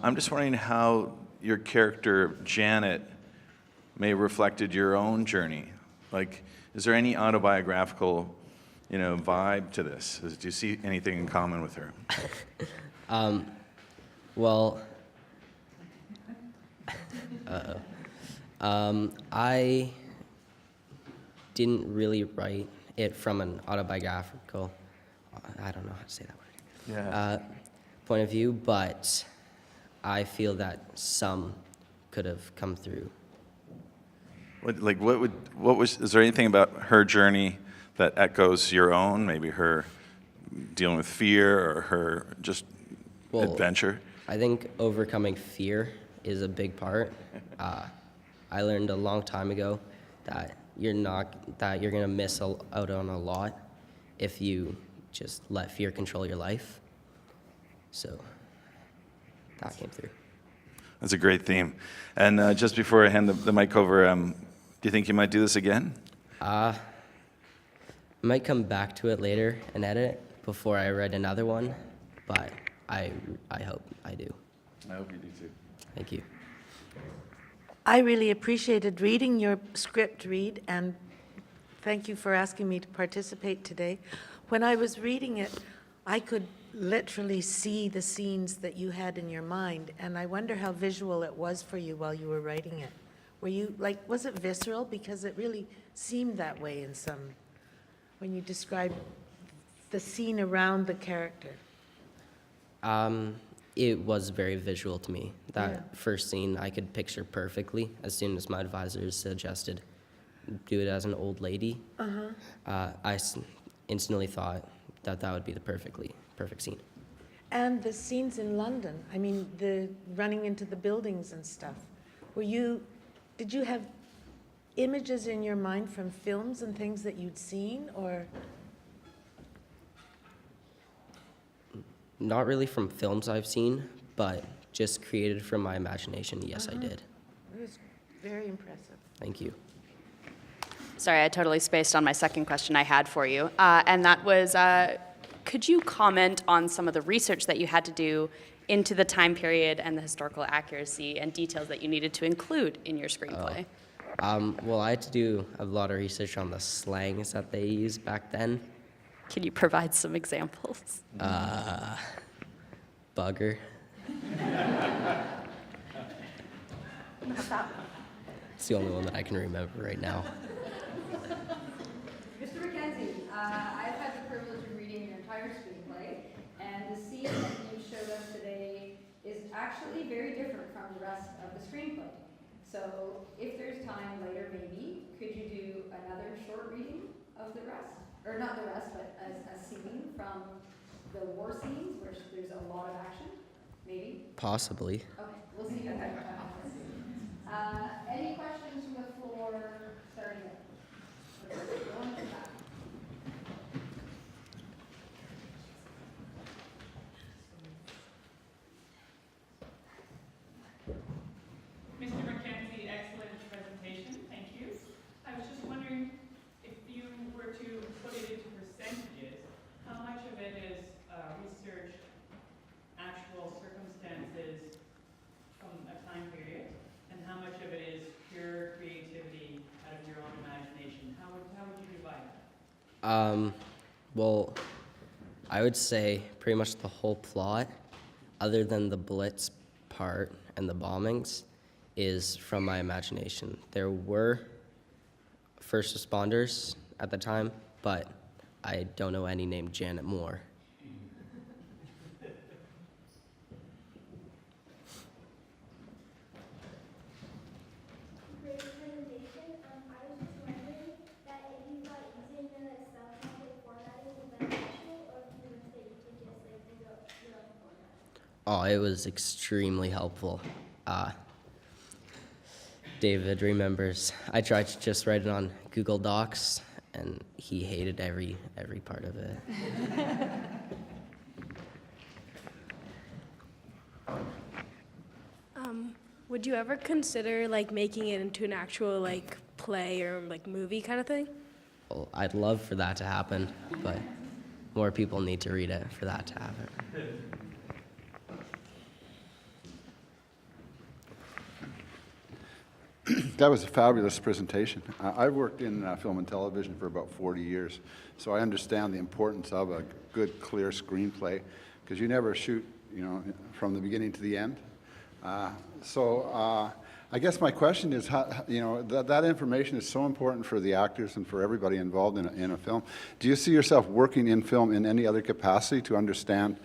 I'm just wondering how your character, Janet, may have reflected your own journey. Like, is there any autobiographical, vibe to this? Do you see anything in common with her? Well, I didn't really write it from an autobiographical, I don't know how to say that word, point of view, but I feel that some could have come through. Is there anything about her journey that echoes your own? Maybe her dealing with fear or her just adventure? I think overcoming fear is a big part. I learned a long time ago that you're gonna miss out on a lot if you just let fear control your life. So that came through. That's a great theme. And just before I hand the mic over, do you think you might do this again? I might come back to it later and edit it before I write another one, but I hope I do. I hope you do too. Thank you. I really appreciated reading your script, Reid, and thank you for asking me to participate today. When I was reading it, I could literally see the scenes that you had in your mind, and I wonder how visual it was for you while you were writing it. Were you, was it visceral? Because it really seemed that way in when you described the scene around the character. It was very visual to me. That first scene I could picture perfectly as soon as my advisors suggested do it as an old lady. I instantly thought that would be the perfect scene. And the scenes in London, I mean, the running into the buildings and stuff. Did you have images in your mind from films and things that you'd seen, or? Not really from films I've seen, but just created from my imagination. Yes, I did. It was very impressive. Thank you. Sorry, I totally spaced on my second question I had for you. And that was, could you comment on some of the research that you had to do into the time period and the historical accuracy and details that you needed to include in your screenplay? Well, I had to do a lot of research on the slangs that they used back then. Can you provide some examples? Bugger. It's the only one that I can remember right now. Mr. McKenzie, I've had the privilege of reading your entire screenplay, and the scene that you showed us today is actually very different from the rest of the screenplay. So if there's time later, maybe, could you do another short reading of the rest? Or not the rest, but a scene from the war scenes where there's a lot of action, maybe? Possibly. Okay, we'll see what that happens. Any questions from the floor starting there? Going to the back. Mr. McKenzie, excellent presentation. Thank you. I was just wondering if you were to put it into percentages, how much of it is research, actual circumstances from a time period, and how much of it is pure creativity out of your own imagination? How would you divide that? Well, I would say pretty much the whole plot, other than the Blitz part and the bombings, is from my imagination. There were first responders at the time, but I don't know any named Janet Moore. Great presentation. I was just wondering that if you thought using the self-template formatting was beneficial, or if you would say you could just do your own format. Oh, it was extremely helpful. David remembers I tried to just write it on Google Docs, and he hated every part of it. Would you ever consider making it into an actual play or movie kind of thing? Well, I'd love for that to happen, but more people need to read it for that to happen. That was a fabulous presentation. I've worked in film and television for about 40 years, so I understand the importance of a good, clear screenplay, because you never shoot, from the beginning to the end. I guess my question is, that information is so important for the actors and for everybody involved in a film. Do you see yourself working in film in any other capacity to understand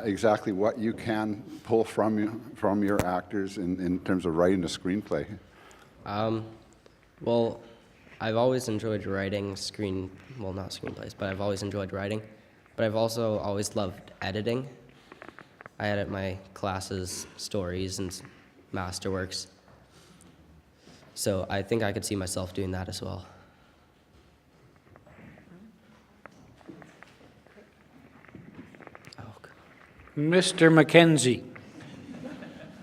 exactly what you can pull from your actors in terms of writing a screenplay? Well, I've always enjoyed writing not screenplays, but I've always enjoyed writing. But I've also always loved editing. I edit my classes' stories and Masterworks. So I think I could see myself doing that as well. Mr. McKenzie.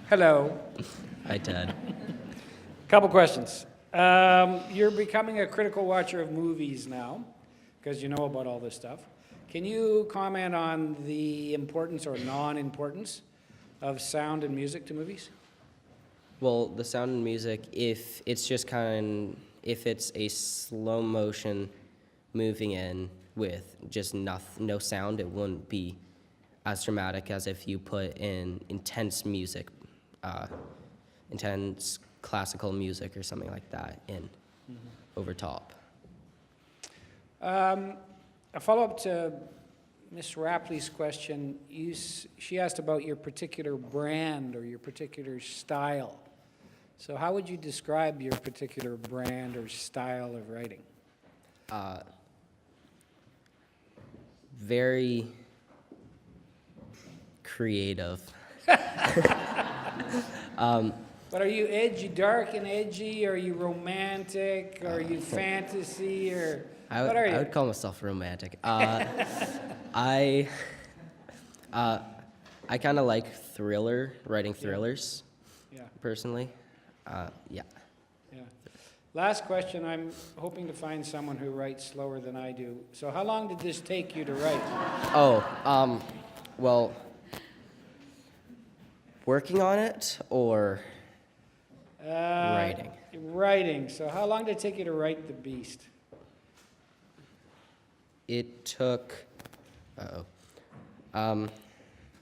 Hello. Hi, Ted. Couple questions. You're becoming a critical watcher of movies now, because you know about all this stuff. Can you comment on the importance or non-importance of sound and music to movies? Well, the sound and music, if it's a slow motion moving in with just no sound, it wouldn't be as dramatic as if you put in intense music, intense classical music or something like that in over top. A follow-up to Ms. Rapley's question, she asked about your particular brand or your particular style. So how would you describe your particular brand or style of writing? Very creative. But are you edgy, dark and edgy? Are you romantic? Are you fantasy? Or what are you? I would call myself romantic. I kind of like writing thrillers, personally. Yeah. Last question. I'm hoping to find someone who writes slower than I do. So how long did this take you to write? Well, working on it or writing? Writing. So how long did it take you to write The Beast? It took,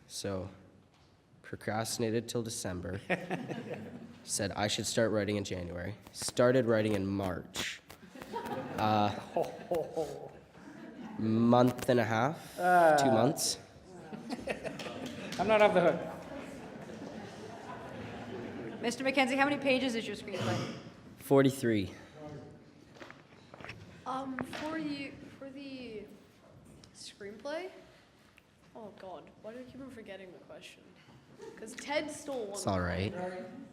so procrastinated till December. Said I should start writing in January. Started writing in March. Month and a half, 2 months. I'm not off the hook. Mr. McKenzie, how many pages is your screenplay? 43. For the screenplay? Oh God, why do I keep on forgetting the question? Because Ted stole one. It's all right.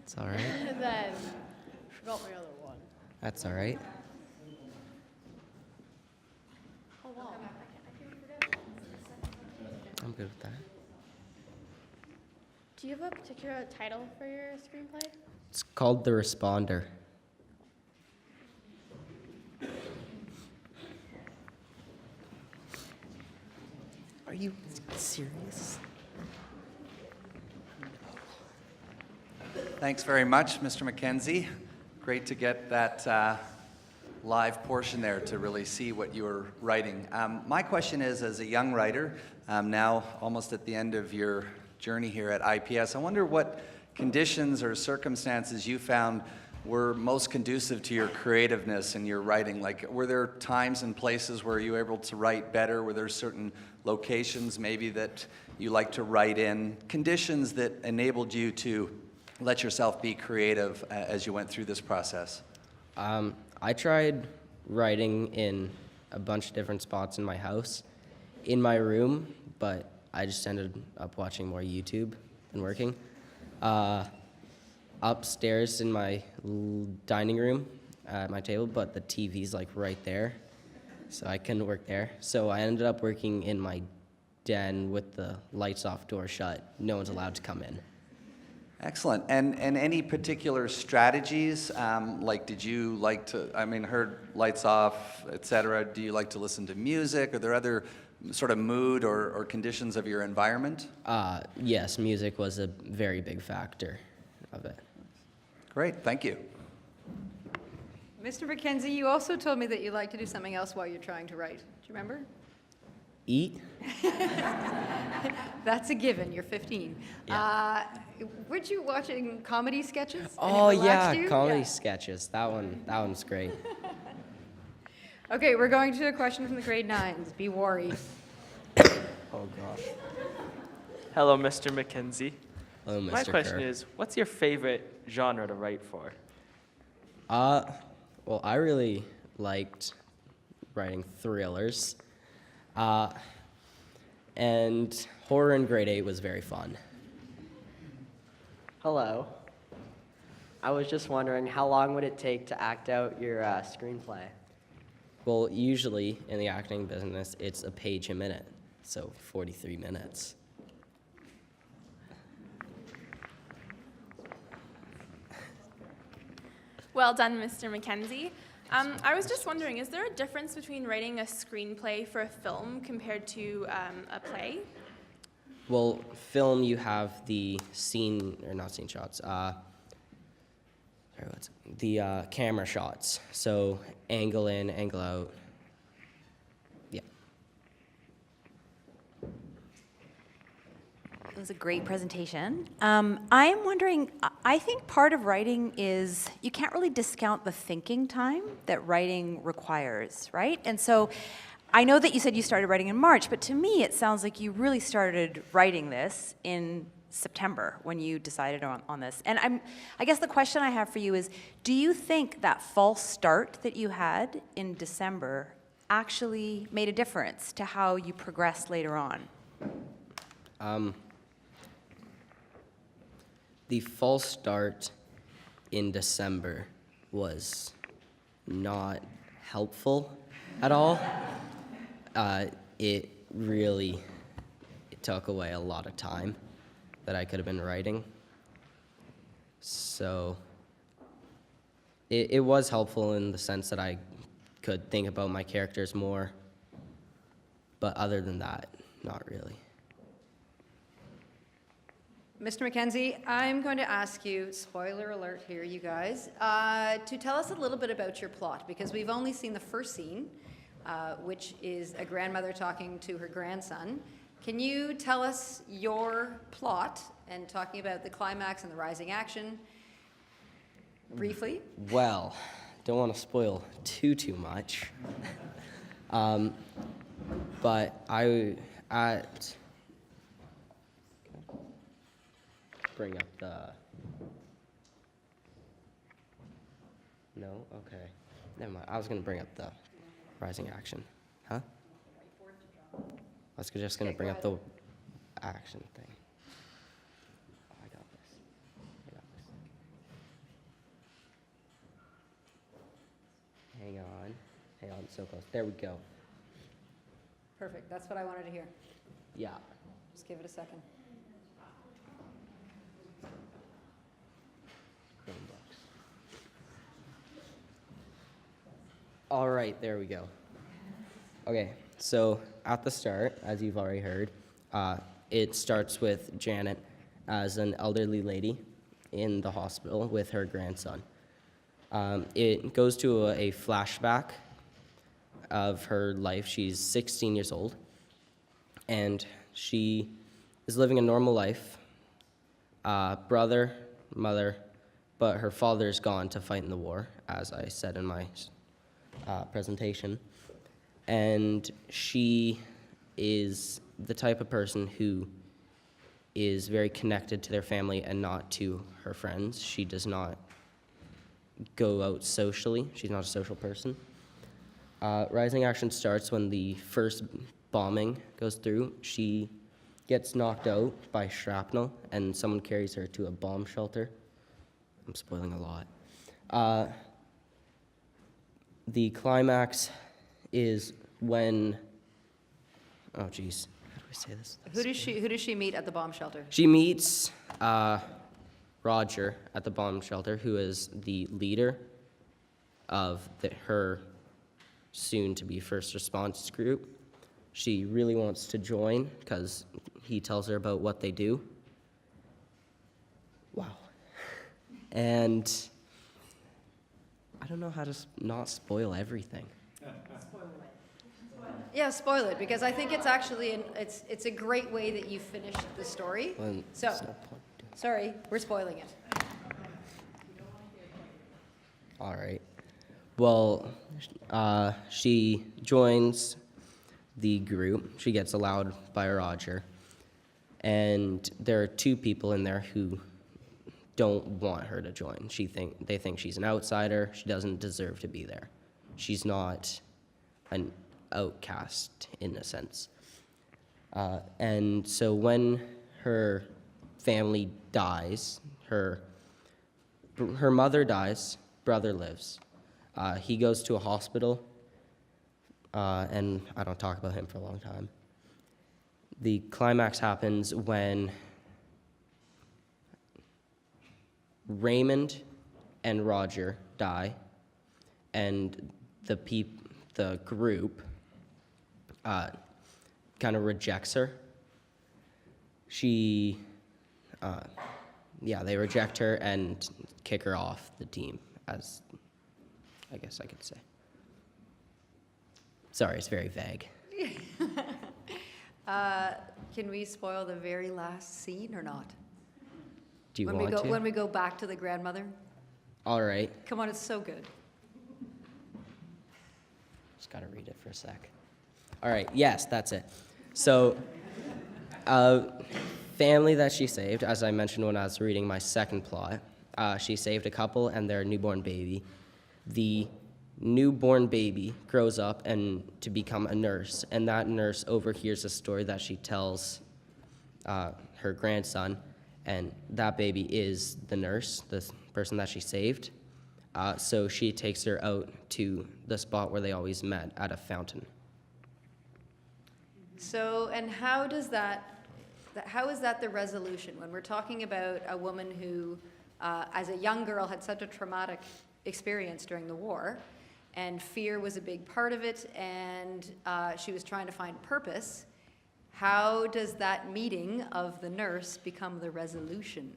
It's all right. And then forgot my other one. That's all right. Oh wow. I'm good with that. Do you have a particular title for your screenplay? It's called The Responder. Are you serious? Thanks very much, Mr. McKenzie. Great to get that live portion there to really see what you were writing. My question is, as a young writer, now almost at the end of your journey here at IPS, I wonder what conditions or circumstances you found were most conducive to your creativeness and your writing. Like, were there times and places where you were able to write better? Were there certain locations maybe that you like to write in? Conditions that enabled you to let yourself be creative as you went through this process? I tried writing in a bunch of different spots in my house, in my room, but I just ended up watching more YouTube and working. Upstairs in my dining room at my table, but the TV's like right there, so I couldn't work there. So I ended up working in my den with the lights off, door shut. No one's allowed to come in. Excellent. And any particular strategies? Like, did you like to, heard lights off, et cetera. Do you like to listen to music? Are there other sort of mood or conditions of your environment? Yes, music was a very big factor of it. Great, thank you. Mr. McKenzie, you also told me that you like to do something else while you're trying to write. Do you remember? Eat? That's a given. You're 15. Yeah. Weren't you watching comedy sketches? and it Oh relaxed yeah, you? comedy Yeah. sketches. That one's great. Okay, we're going to a question from the grade 9s. Be worried. Oh gosh. Hello, Mr. McKenzie. Hello, Mr. My question Kerr. is, what's your favorite genre to write for? Well, I really liked writing thrillers. And horror in grade 8 was very fun. Hello. I was just wondering, how long would it take to act out your screenplay? Well, usually in the acting business, it's a page a minute, so 43 minutes. Well done, Mr. McKenzie. I was just wondering, is there a difference between writing a screenplay for a film compared to a play? Well, film, you have the the camera shots. So angle in, angle out. Yeah. It was a great presentation. I am wondering, I think part of writing is you can't really discount the thinking time that writing requires, right? And so I know that you said you started writing in March, but to me it sounds like you really started writing this in September when you decided on this. And I guess the question I have for you is, do you think that false start that you had in December actually made a difference to how you progressed later on? The false start in December was not helpful at all. It took away a lot of time that I could have been writing. So it was helpful in the sense that I could think about my characters more, but other than that, not really. Mr. McKenzie, I'm going to ask you, spoiler alert here, you guys, to tell us a little bit about your plot, because we've only seen the first scene, which is a grandmother talking to her grandson. Can you tell us your plot and talking about the climax and the rising action briefly? Well, don't want to spoil too much. But bring up the... No? Okay. Never mind. I was going to bring up the rising action. Huh? I was just going to bring up the action thing. Oh, I got this. Hang on, so close. There we go. Perfect, that's what I wanted to hear. Yeah. Just give it a second. Chromebooks. All right, there we go. Okay, so at the start, as you've already heard, it starts with Janet as an elderly lady in the hospital with her grandson. It goes to a flashback of her life. She's 16 years old, and she is living a normal life. Brother, mother, but her father's gone to fight in the war, as I said in my presentation. And she is the type of person who is very connected to their family and not to her friends. She does not go out socially. She's not a social person. Rising action starts when the first bombing goes through. She gets knocked out by shrapnel, and someone carries her to a bomb shelter. I'm spoiling a lot. The climax is when, oh geez, how do I say this? Who does she meet at the bomb shelter? She meets Roger at the bomb shelter, who is the leader of her soon-to-be first response group. She really wants to join because he tells her about what they do. Wow. And I don't know how to not spoil everything. Yeah, spoil it, because I think it's actually, it's a great way that you finished the story. Well, So, there's no point doing it. sorry, we're spoiling it. All right. Well, she joins the group. She gets allowed by Roger. And there are two people in there who don't want her to join. They think she's an outsider. She doesn't deserve to be there. She's not an outcast in a sense. And so when her family dies, her mother dies, brother lives. He goes to a hospital, and I don't talk about him for a long time. The climax happens when Raymond and Roger die, and the group kind of rejects her. They reject her and kick her off the team, as I guess I could say. Sorry, it's very vague. Can we spoil the very last scene or not? Do you When want to? When we go back to the grandmother? All right. Come on, it's so good. Just got to read it for a sec. All right, yes, that's it. So, family that she saved, as I mentioned when I was reading my second plot, she saved a couple and their newborn baby. The newborn baby grows up and to become a nurse, and that nurse overhears a story that she tells her grandson, and that baby is the nurse, the person that she saved. So she takes her out to the spot where they always met, at a fountain. So, and how is that the resolution? When we're talking about a woman who, as a young girl, had such a traumatic experience during the war, and fear was a big part of it, and she was trying to find purpose, how does that meeting of the nurse become the resolution?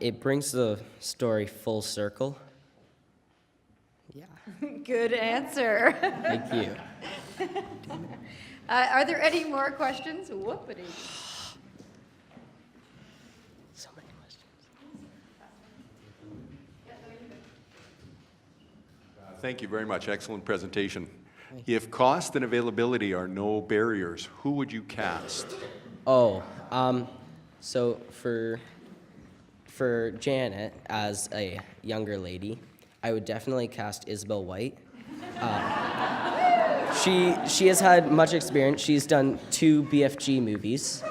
It brings the story full circle. Yeah. Good answer. Thank you. Are there any more questions? Whoopity. So many questions. Thank you very much. Excellent presentation. If cost and availability are no barriers, who would you cast? Oh, so for Janet, as a younger lady, I would definitely cast Isabel White. She has had much experience. She's done 2 BFG movies,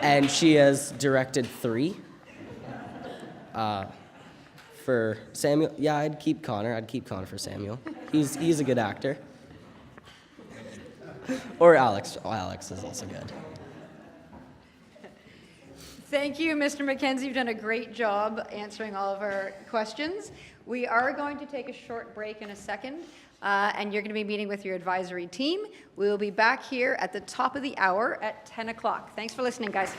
and she has directed 3. For Samuel, yeah, I'd keep Connor. I'd keep Connor for Samuel. He's a good actor. Or Alex. Oh, Alex is also good. Thank you, Mr. McKenzie. You've done a great job answering all of our questions. We are going to take a short break in a second, and you're going to be meeting with your advisory team. We will be back here at the top of the hour at 10 o'clock. Thanks for listening, guys.